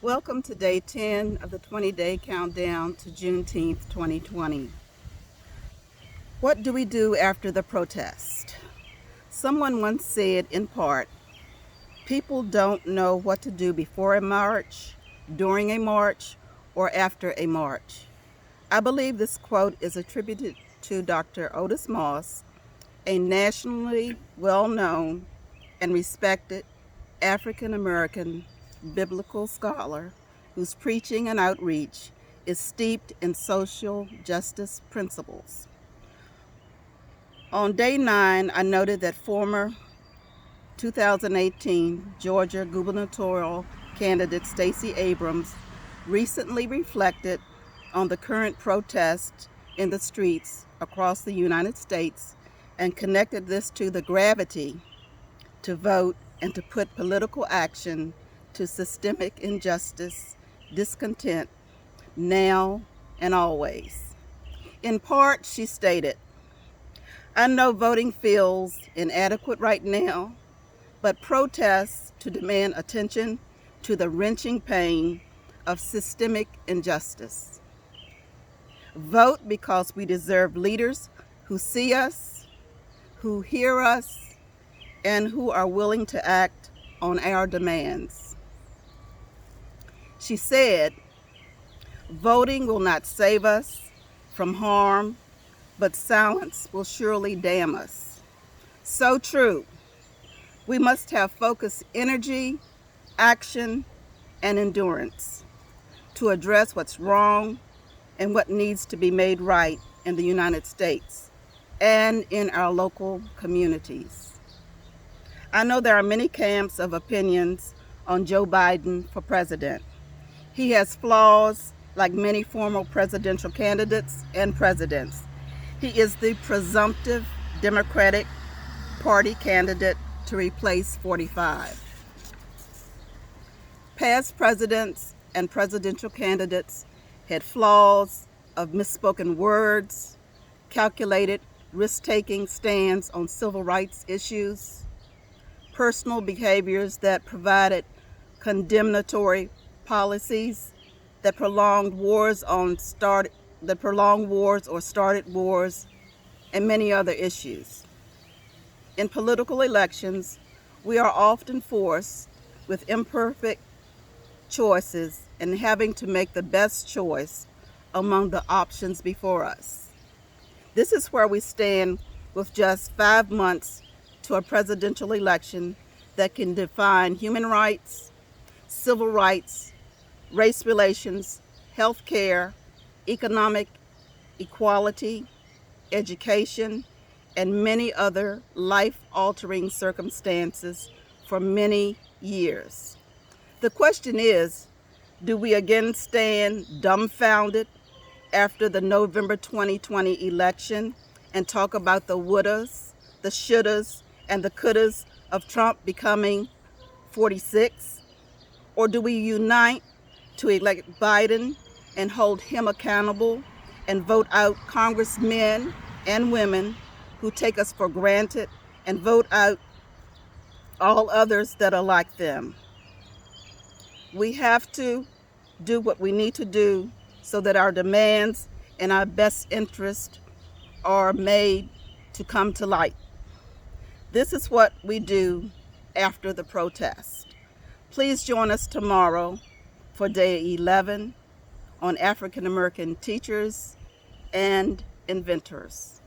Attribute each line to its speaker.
Speaker 1: Welcome to day 10 of the 20-day countdown to Juneteenth 2020. What do we do after the protest? Someone once said, in part, people don't know what to do before a march, during a march, or after a march. I believe this quote is attributed to Dr. Otis Moss, a nationally well-known and respected African-American biblical scholar whose preaching and outreach is steeped in social justice principles. On day 9, I noted that former 2018 Georgia gubernatorial candidate Stacey Abrams recently reflected on the current protests in the streets across the United States and connected this to the gravity to vote and to put political action to systemic injustice, discontent, now and always. In part, she stated, I know voting feels inadequate right now, but protests to demand attention to the wrenching pain of systemic injustice. Vote because we deserve leaders who see us, who hear us, and who are willing to act on our demands. She said, voting will not save us from harm, but silence will surely damn us. So true. We must have focused energy, action, and endurance to address what's wrong and what needs to be made right in the United States and in our local communities. I know there are many camps of opinions on Joe Biden for president. He has flaws like many former presidential candidates and presidents. He is the presumptive Democratic Party candidate to replace 45. Past presidents and presidential candidates had flaws of misspoken words, calculated risk-taking stands on civil rights issues, personal behaviors that provided condemnatory policies, that prolonged wars or started wars, and many other issues. In political elections, we are often forced with imperfect choices and having to make the best choice among the options before us. This is where we stand with just 5 months to a presidential election that can define human rights, civil rights, race relations, health care, economic equality, education, and many other life-altering circumstances for many years. The question is, do we again stand dumbfounded after the November 2020 election and talk about the wouldas, the shouldas, and the couldas of Trump becoming 46? Or do we unite to elect Biden and hold him accountable and vote out congressmen and women who take us for granted and vote out all others that are like them? We have to do what we need to do so that our demands and our best interest are made to come to light. This is what we do after the protest. Please join us tomorrow for day 11 on African American teachers and inventors.